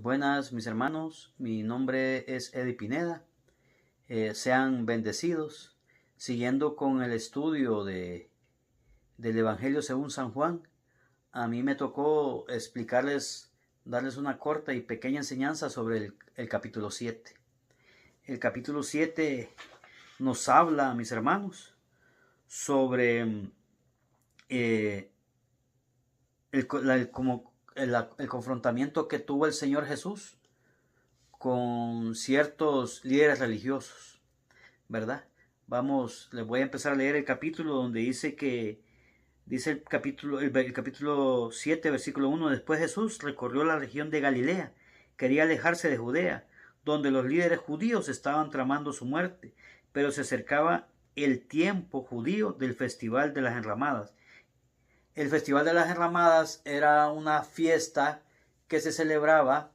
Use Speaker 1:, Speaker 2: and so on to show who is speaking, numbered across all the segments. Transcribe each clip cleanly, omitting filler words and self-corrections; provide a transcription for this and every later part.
Speaker 1: Buenas mis hermanos, mi nombre es Eddie Pineda. Sean bendecidos. Siguiendo con el estudio del Evangelio según San Juan, a mí me tocó darles una corta y pequeña enseñanza sobre el capítulo 7. El capítulo 7 nos habla, mis hermanos, sobre el confrontamiento que tuvo el Señor Jesús con ciertos líderes religiosos, ¿verdad? Les voy a empezar a leer el capítulo donde dice el capítulo 7, versículo 1: Después Jesús recorrió la región de Galilea, quería alejarse de Judea, donde los líderes judíos estaban tramando su muerte, pero se acercaba el tiempo judío del Festival de las Enramadas. El Festival de las Enramadas era una fiesta que se celebraba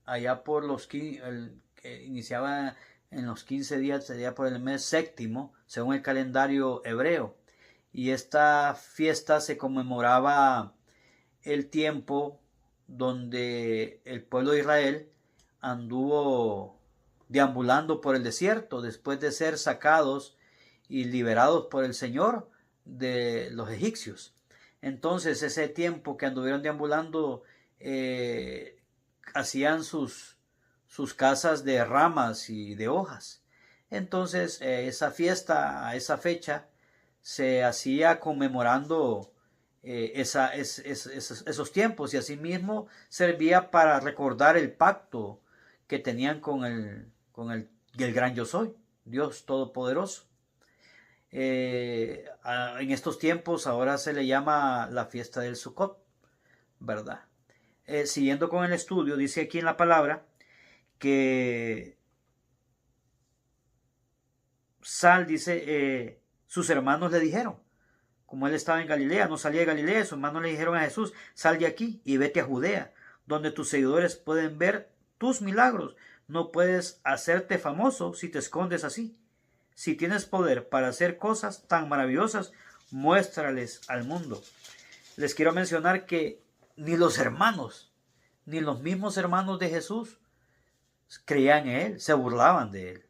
Speaker 1: allá por que iniciaba en los 15 días, sería por el mes séptimo, según el calendario hebreo. Y esta fiesta se conmemoraba el tiempo donde el pueblo de Israel anduvo deambulando por el desierto después de ser sacados y liberados por el Señor de los egipcios. Entonces, ese tiempo que anduvieron deambulando, hacían sus casas de ramas y de hojas. Entonces, esa fiesta, a esa fecha, se hacía conmemorando esos tiempos, y asimismo servía para recordar el pacto que tenían con el gran yo soy, Dios Todopoderoso. En estos tiempos ahora se le llama la fiesta del Sukkot, ¿verdad? Siguiendo con el estudio, dice aquí en la palabra que sus hermanos le dijeron, como él estaba en Galilea, no salía de Galilea, sus hermanos le dijeron a Jesús: sal de aquí y vete a Judea, donde tus seguidores pueden ver tus milagros. No puedes hacerte famoso si te escondes así. Si tienes poder para hacer cosas tan maravillosas, muéstrales al mundo. Les quiero mencionar que ni los mismos hermanos de Jesús creían en él, se burlaban de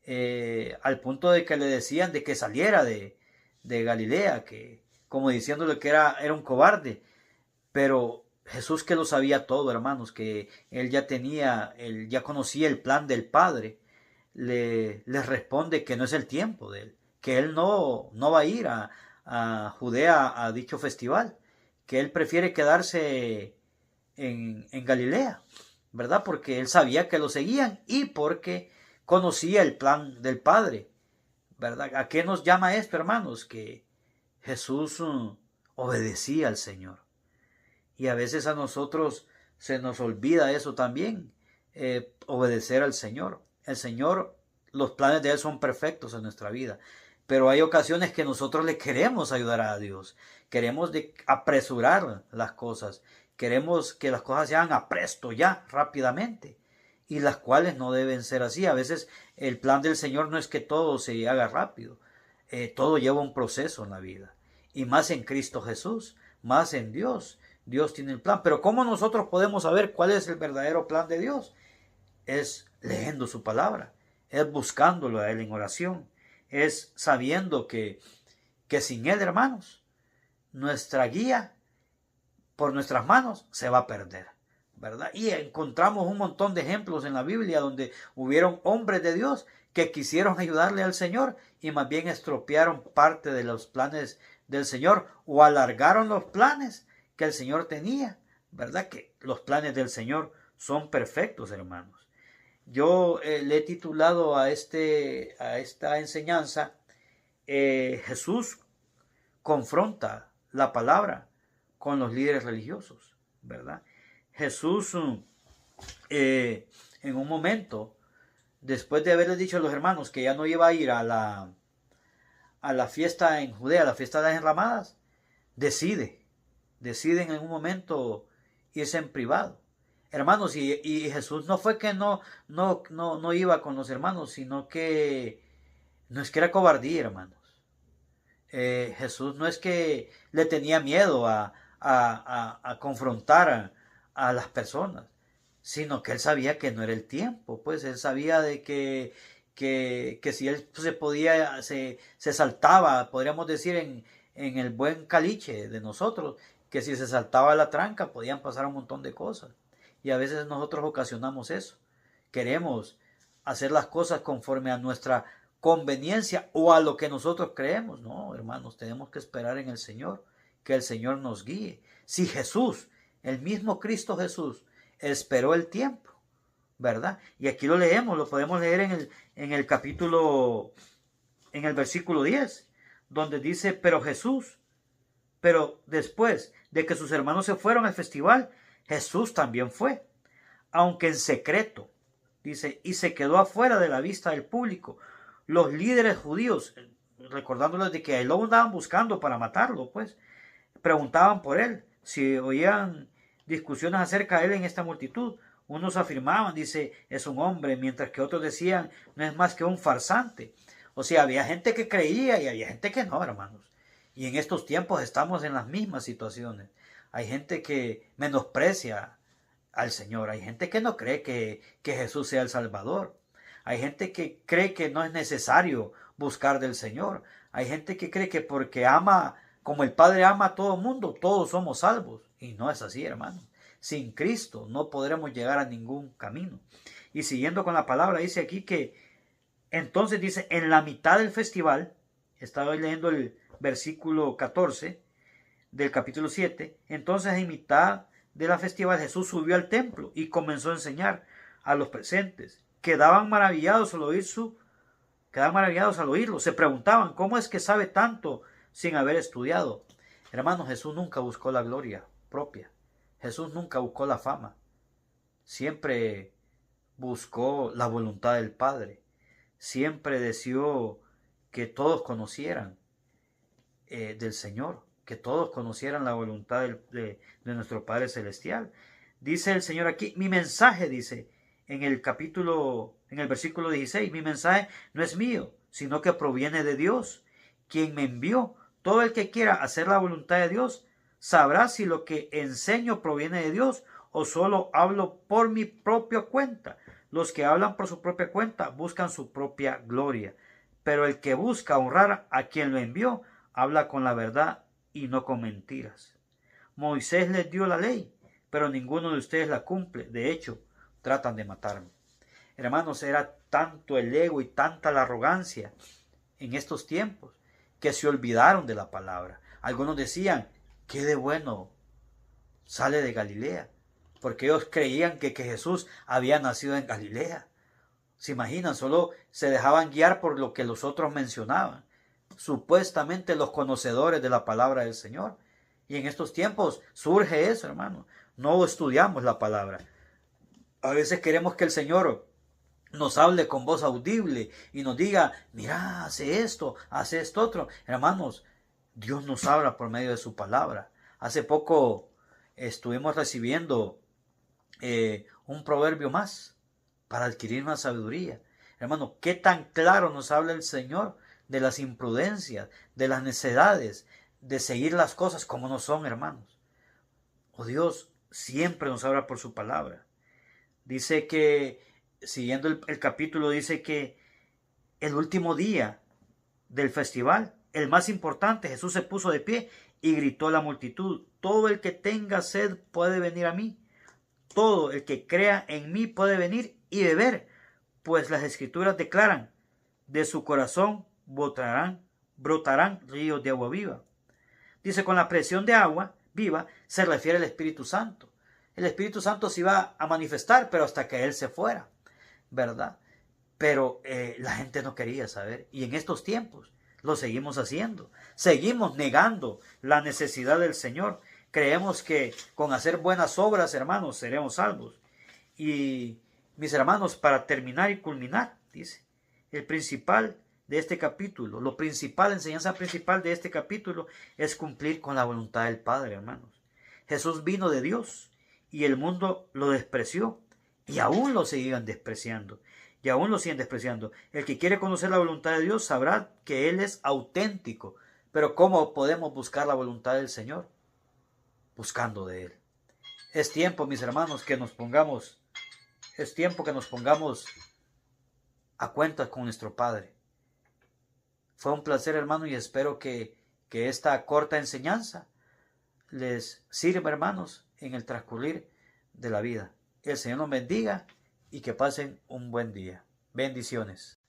Speaker 1: él. Al punto de que le decían de que saliera de Galilea, que como diciéndole que era un cobarde. Pero Jesús, que lo sabía todo, hermanos, que él ya conocía el plan del Padre, les responde que no es el tiempo de él, que él no va a ir a Judea a dicho festival, que él prefiere quedarse en Galilea, ¿verdad? Porque él sabía que lo seguían y porque conocía el plan del Padre, ¿verdad? ¿A qué nos llama esto, hermanos? Que Jesús obedecía al Señor. Y a veces a nosotros se nos olvida eso también, obedecer al Señor. El Señor, los planes de Él son perfectos en nuestra vida, pero hay ocasiones que nosotros le queremos ayudar a Dios, queremos apresurar las cosas, queremos que las cosas se hagan apresto ya, rápidamente, y las cuales no deben ser así. A veces el plan del Señor no es que todo se haga rápido, todo lleva un proceso en la vida, y más en Cristo Jesús, más en Dios. Dios tiene el plan, pero ¿cómo nosotros podemos saber cuál es el verdadero plan de Dios? Es leyendo su palabra, es buscándolo a Él en oración, es sabiendo que sin Él, hermanos, nuestra guía por nuestras manos se va a perder, ¿verdad? Y encontramos un montón de ejemplos en la Biblia donde hubieron hombres de Dios que quisieron ayudarle al Señor y más bien estropearon parte de los planes del Señor o alargaron los planes que el Señor tenía, ¿verdad? Que los planes del Señor son perfectos, hermanos. Yo le he titulado a esta enseñanza, Jesús confronta la palabra con los líderes religiosos, ¿verdad? Jesús en un momento, después de haberles dicho a los hermanos que ya no iba a ir a la fiesta en Judea, a la fiesta de las Enramadas, deciden en un momento irse en privado. Hermanos, y Jesús no fue que no iba con los hermanos, sino que no es que era cobardía, hermanos. Jesús no es que le tenía miedo a confrontar a las personas, sino que él sabía que no era el tiempo, pues él sabía de que si él se saltaba, podríamos decir en el buen caliche de nosotros, que si se saltaba la tranca podían pasar un montón de cosas. Y a veces nosotros ocasionamos eso. Queremos hacer las cosas conforme a nuestra conveniencia o a lo que nosotros creemos. No, hermanos, tenemos que esperar en el Señor, que el Señor nos guíe. Si Jesús, el mismo Cristo Jesús, esperó el tiempo, ¿verdad? Y aquí lo leemos, lo podemos leer en el capítulo, en el versículo 10, donde dice, pero después de que sus hermanos se fueron al festival, Jesús también fue, aunque en secreto, dice, y se quedó afuera de la vista del público. Los líderes judíos, recordándoles de que lo andaban buscando para matarlo, pues, preguntaban por él, si oían discusiones acerca de él en esta multitud. Unos afirmaban, dice, es un hombre, mientras que otros decían, no es más que un farsante. O sea, había gente que creía y había gente que no, hermanos. Y en estos tiempos estamos en las mismas situaciones. Hay gente que menosprecia al Señor. Hay gente que no cree que Jesús sea el Salvador. Hay gente que cree que no es necesario buscar del Señor. Hay gente que cree que porque ama, como el Padre ama a todo mundo, todos somos salvos. Y no es así, hermanos. Sin Cristo no podremos llegar a ningún camino. Y siguiendo con la palabra, dice aquí que entonces dice, en la mitad del festival, estaba leyendo el versículo 14 del capítulo 7, entonces en mitad de la festival Jesús subió al templo y comenzó a enseñar a los presentes. Quedaban maravillados al oírlo. Se preguntaban, ¿cómo es que sabe tanto sin haber estudiado? Hermanos, Jesús nunca buscó la gloria propia. Jesús nunca buscó la fama. Siempre buscó la voluntad del Padre. Siempre deseó que todos conocieran del Señor, que todos conocieran la voluntad de nuestro Padre Celestial. Dice el Señor aquí, mi mensaje, dice en el versículo 16, mi mensaje no es mío, sino que proviene de Dios, quien me envió. Todo el que quiera hacer la voluntad de Dios sabrá si lo que enseño proviene de Dios o solo hablo por mi propia cuenta. Los que hablan por su propia cuenta buscan su propia gloria, pero el que busca honrar a quien lo envió habla con la verdad y no con mentiras. Moisés les dio la ley, pero ninguno de ustedes la cumple. De hecho, tratan de matarme. Hermanos, era tanto el ego y tanta la arrogancia en estos tiempos que se olvidaron de la palabra. Algunos decían, ¿qué de bueno sale de Galilea? Porque ellos creían que Jesús había nacido en Galilea. ¿Se imaginan? Solo se dejaban guiar por lo que los otros mencionaban. Supuestamente los conocedores de la palabra del Señor. Y en estos tiempos surge eso, hermano. No estudiamos la palabra. A veces queremos que el Señor nos hable con voz audible y nos diga, mira, hace esto otro. Hermanos, Dios nos habla por medio de su palabra. Hace poco estuvimos recibiendo un proverbio más para adquirir más sabiduría. Hermano, qué tan claro nos habla el Señor de las imprudencias, de las necedades, de seguir las cosas como no son, hermanos. Oh, Dios siempre nos habla por su palabra. Dice que, siguiendo el capítulo, dice que el último día del festival, el más importante, Jesús se puso de pie y gritó a la multitud, todo el que tenga sed puede venir a mí. Todo el que crea en mí puede venir y beber, pues las Escrituras declaran, de su corazón brotarán ríos de agua viva. Dice, con la presión de agua viva se refiere al Espíritu Santo. El Espíritu Santo se iba a manifestar, pero hasta que Él se fuera, ¿verdad? Pero la gente no quería saber. Y en estos tiempos lo seguimos haciendo. Seguimos negando la necesidad del Señor. Creemos que con hacer buenas obras, hermanos, seremos salvos. Y mis hermanos, para terminar y culminar, dice, el principal de este capítulo, la enseñanza principal de este capítulo es cumplir con la voluntad del Padre, hermanos. Jesús vino de Dios y el mundo lo despreció y aún lo siguen despreciando. El que quiere conocer la voluntad de Dios sabrá que Él es auténtico. Pero ¿cómo podemos buscar la voluntad del Señor? Buscando de Él. Es tiempo, mis hermanos, es tiempo que nos pongamos a cuentas con nuestro Padre. Fue un placer, hermano, y espero que esta corta enseñanza les sirva, hermanos, en el transcurrir de la vida. El Señor nos bendiga y que pasen un buen día. Bendiciones.